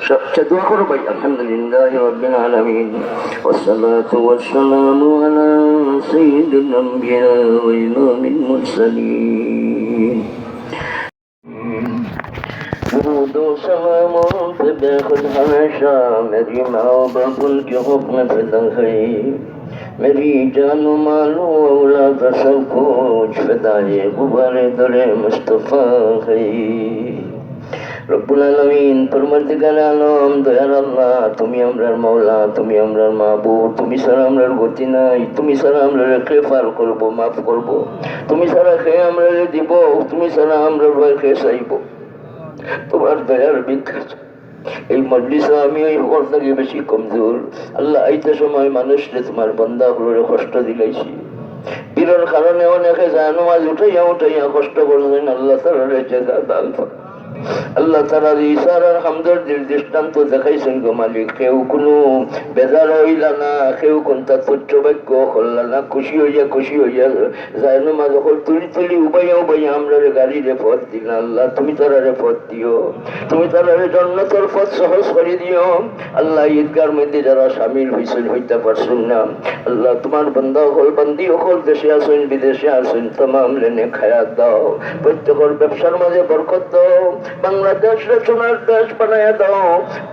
دعا করো ভাই। আলহামদুলিল্লাহ রাব্বিল আলামিন والصلاة والسلام على سيد الأنبياء وإمام المرسلين درود و سلام پہ بے خود ہمیشہ میری ماں و باپ ان کے حکم فدا ہے میری جان و مال و اولاد سب کچھ فدائے غبار در مصطفیٰ ہے রব্বুল আলামিন পরবর্তীকার আলম দয়ার আল্লাহ, তুমি আমরার মাওলা, তুমি আমরার মাহবুব, তুমি ছাড়া আমরার গতি নাই, তুমি ছাড়া আমরা খেফার করবো, মাফ করবো, তুমি ছাড়া খেয়ে আমরা দিব, তুমি ছাড়া আমরা খেয়ে চাইব, তোমার দয়ার বিখ্যাত এই মজলিসে আমি ওই হকর থেকে বেশি কমজোর। আল্লাহ আইতে সময় মানুষকে তোমার বান্দা গুলোরে কষ্ট দিলাইছি, বীরের কারণে অনেকে জানো আজ উঠাইয়া উঠাইয়া কষ্ট করলেন। আল্লাহ তারা জায়গা দান করে, আল্লাহ তারা ইশারার হামদর্দির দৃষ্টান্ত দেখাইছেন গো মালিক। কেউ কোনো বেজার হইলা না, কেউ কোনটা তুচ্ছ বাক্য করলা না, খুশি হইয়া যায় না মাঝে তুলি তুলি উবাইয়া উবাইয়া আমরা গাড়িরে পথ দিলা। আল্লাহ তুমি তারারে পথ দিও, তুমি তারারে জন্নতের পথ সহজ করে দিও। আল্লাহ ঈদগার মধ্যে যারা সামিল হয়েছেন হইতে পারছেন না, আল্লাহ তোমার বান্দা হল বান্দি হল দেশে আসেন বিদেশে আসেন তামাম লেনে খায়াত দাও, প্রত্যেকের ব্যবসার মাঝে বরকত দাও, বাংলাদেশে সোনার দেশ বানায় দাও,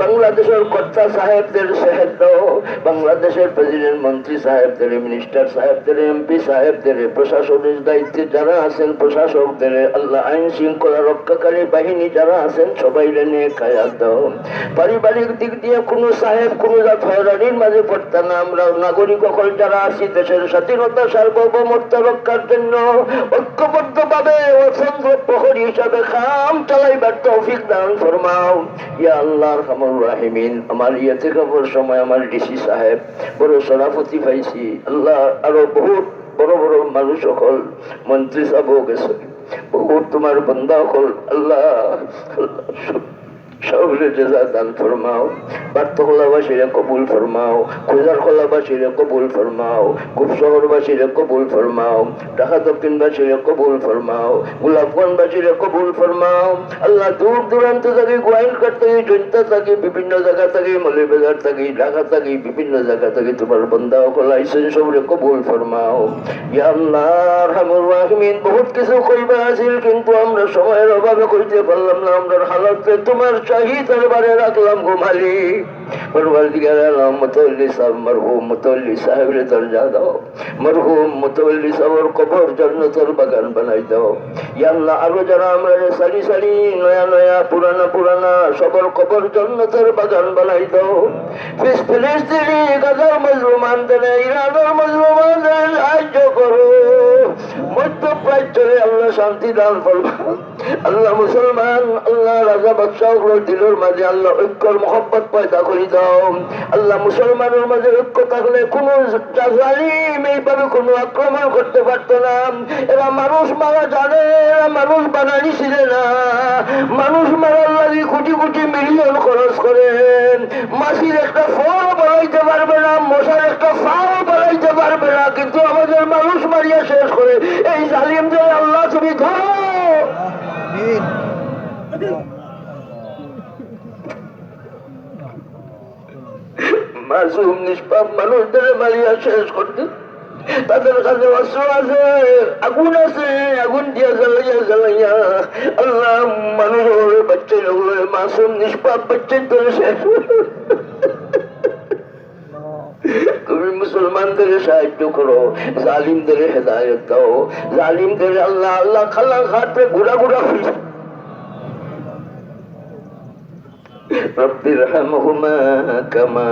বাংলাদেশের কর্তা সাহেবদের সেহেদ দাও, বাংলাদেশের প্রেসিডেন্ট মন্ত্রী সাহেবদের, মিনিস্টার সাহেবদের, এমপি সাহেবদের, প্রশাসনের দায়িত্বে যারা আছেন প্রশাসকদের, আল্লাহ আইন শৃঙ্খলা রক্ষাকারী বাহিনী যারা আছেন সবাই নিয়ে খায়াত দাও। পারিবারিক দিক দিয়ে কোনো সাহেব কোনো জাত হয়রানির মাঝে পড়তা না, আমরা নাগরিক সকল যারা আছি দেশের স্বাধীনতা সার্বভৌমত্ব রক্ষার জন্য ঐক্যবদ্ধভাবে অসংখ্য প্রহরী হিসাবে কাম চালাইবার তৌফিক দান ফরমাও। ইয়া আল্লাহ আরহামুর রাহিমিন, আমার ইয়েতে খবর সময় আমার ডিসি সাহেব বড় সভাপতি পাইছি। আল্লাহ আরো বহুত বড় বড় মানুষ সকল মন্ত্রী সাহেব গেছে, বহুত তোমার বান্দা সকল আল্লাহ সবরে জাযা দান ফরমাও, বার্তখোলাবাসীরা কবুল ফরমাও, খুজার খোলাবাসীরা কবুল ফরমাও, খুব শহরবাসীরা কবুল ফরমাও, ঢাকা দক্ষিণবাসীরা কবুল ফরমাও, গোলাপগঞ্জবাসীরা কবুল ফরমাও। আল্লাহ দূর দূরান্ত থেকে, গোয়াইনঘাট থেকে, জৈন্তা থেকে, বিভিন্ন জায়গা থেকে, মৌলভীবাজার থেকে, ঢাকা থেকে, বিভিন্ন জায়গা থেকে তোমার বান্দা খোলাইছেন সবরে কবুল ফরমাও। ইয়া আল্লাহ আরহামুর রাহিমিন, বহুত কিছু কইবা আছিল কিন্তু আমরা সময়ের অভাবে কইতে পারলাম না। আমরা হালতে তোমার শাহী দরবারে রাখলাম গো মালিক। পরওয়ারদিগার আলম মুতাওয়াল্লি সাহেব, মরহুম মুতাওয়াল্লি সাহেবের দরজা দাও, মরহুম মুতাওয়াল্লি সাহেবের কবর জান্নাতের বাগান বানাই দাও। ইয়া আল্লাহ আরো যারা আমরা সারি সারি নয়া নয়া পুরানা পুরানা সবার কবর জান্নাতের বাগান বানাই দাও। ফিলিস্তিনি গাজার মজলুমানদের, ইরানের মজলুমানদের সাহায্য করো। মধ্যপ্রাচ্যে আল্লাহ শান্তি দান ফরমাও। আল্লাহ মুসলমান আল্লাহ রাজা বাদশাহ দিলের মাঝে আল্লাহ ঐক্যর মহব্বত পয়দা করে দাও। আল্লাহ মুসলমানের মাঝে ঐক্য থাকলে কোন জালিম এইভাবে কোন আক্রমণ করতে পারতো না। এরা মানুষ মারা জানে, এরা মানুষ বানানি ছিল না। মানুষ মারার লাগে কোটি কোটি মিলিয়ন খরচ করেন, মাসির একটা ফল বাড়াইতে পারবে না, মশার একটা ফাও বাড়াইতে পারবে না, কিন্তু আমাদের মানুষ মারিয়া শেষ করে। এই জালিমদের আল্লাহ তুমি ধরো। মাসুম নিষ্পাপ মানুষদের মারিয়া শেষ করতে, তাদের কাছে অস্ত্র আছে, আগুন আছে, আগুন দিয়া জ্বালাইয়া আল্লাহ মানুষ বাচ্চা মাসুম নিষ্পাপ বাচ্চা ধরে শেষ। তুমি মুসলমানদের সাহায্য করো, জালিমদের হেদায়ত দাও। জালিমদের আল্লাহ আল্লাহ খালা ঘাটে ঘুরা ঘুরা হয়েছে। رب ارحمهما كما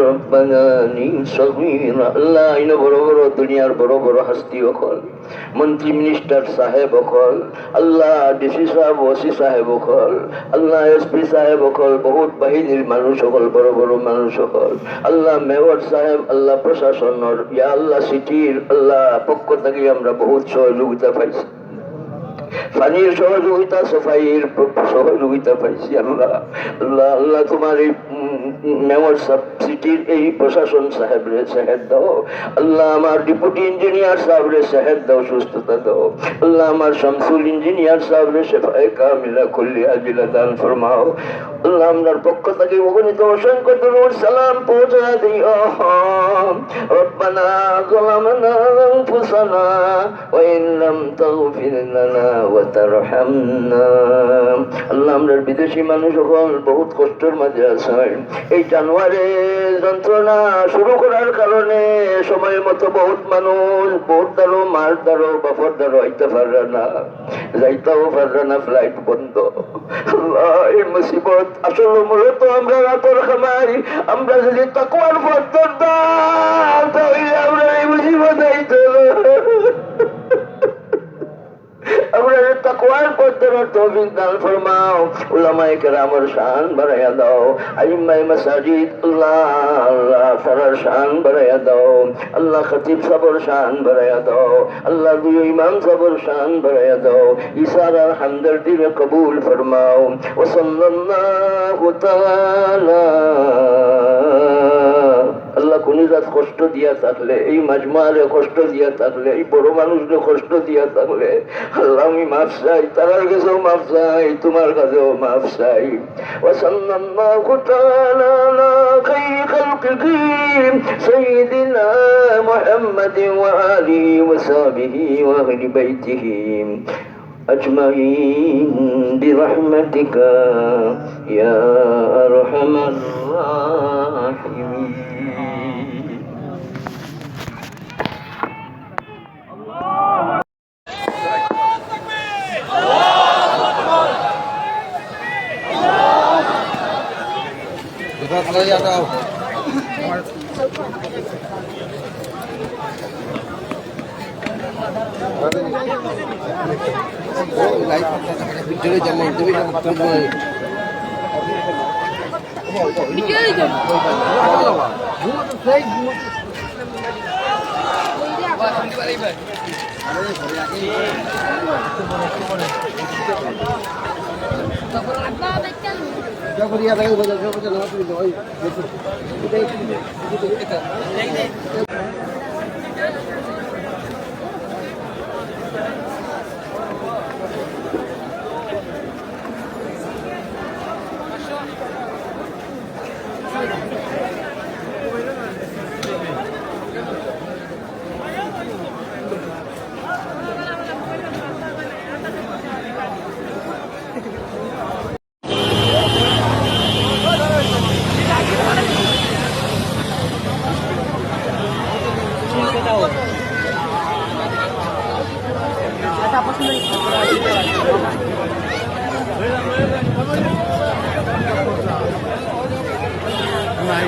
ربياني صغيرا। আল্লাহ ইন বড় বড় দুনিয়ার বড় বড় হাস্তি হল, মন্ত্রী মিনিস্টার সাহেব হল, আল্লাহ ডিসি সাহেব ওসি সাহেব হল, আল্লাহ এসপি সাহেব হল, বহুত বাহিনীর মানুষ হল, বড় বড় মানুষ হল, আল্লাহ মেয়র সাহেব, আল্লাহ প্রশাসনের, ইয়া আল্লাহ সিটির আল্লাহ পক্ষ থেকে আমরা বহুত সহযোগিতা পাইছি, পানির সহযোগিতা, সাফাইয়ের সহযোগিতা পাইছি। আল্লাহ আল্লাহ আল্লাহ তোমার এই মেয়র সাব সিটির এই প্রশাসন সাহেবরে সেহেদ দাও আল্লাহ, আমার ডিপুটি ইঞ্জিনিয়ার সাহেবরে সেহেদ দাও, সুস্থতা দাও আল্লাহ, আমার শামসুল ইঞ্জিনিয়ার সাহেবরে শেফায়ে কামিলা কুল্লি আজিলা দান ফরমাও আল্লাহ, আমরার পক্ষ থেকে অগণিত অসংখ্য দরুদ সালাম পৌঁছা দিও। রব্বানা যালামনা আনফুসানা ওয়া ইন লাম তাগফির লানা ওয়া তারহামনা। আল্লাহ, আমরার বিদেশি মানুষ সকল বহুত কষ্টের মাঝে আছে। এই জানুয়ারি যন্ত্রণা শুরু করার কারণে সময় মতো বহুত মানুষ বহুত দ্বারো মাস দ্বারো বাপর দ্বারো আইতে পারবে না, যাইতেও পারবে না, ফ্লাইট বন্ধ। আল্লাহ, এই মুসিবত আসলে মূলত আমরা রাতর খামাই, আমরা যদি তাকওয়ার পথ ধরতাম তাহলে আমরা এই মুসিবত আইতো আমরা তাকওয়ার পথ ধরার তৌফিক দান ফরমাও। উলামায়ে কেরামের শান বাড়াইয়া দাও, আইম্মায়ে মাসাজিদ আল্লাহ তারার শান বাড়াইয়া দাও আল্লাহ, খতিব সাহেবের শান বাড়াইয়া দাও আল্লাহ, দুই ইমাম সাহেবের শান বাড়াইয়া দাও, ইশারার হামদর্দিরে কবুল ফরমাও। ওয়া সাল্লাল্লাহু তাআলা আল্লাহ, কোন জাত কষ্ট দিয়া থাকলে, এই মাজমারে কষ্ট দিয়া থাকলে, এই বড় মানুষকে কষ্ট দিয়া থাকলে আল্লাহ আমি মাফ চাই, তার কাছেও মাফ চাই, তোমার কাছেও মাফ চাই। ওয়া সাল্লাল্লাহু তাআলা আলা খায়রি খালকিহি সাইয়্যিদিনা মুহাম্মাদিন ওয়া আলিহি ওয়া সাহবিহি ওয়া আহলি বাইতিহি أجمعين برحمتك يا أرحم الراحمين. Nah,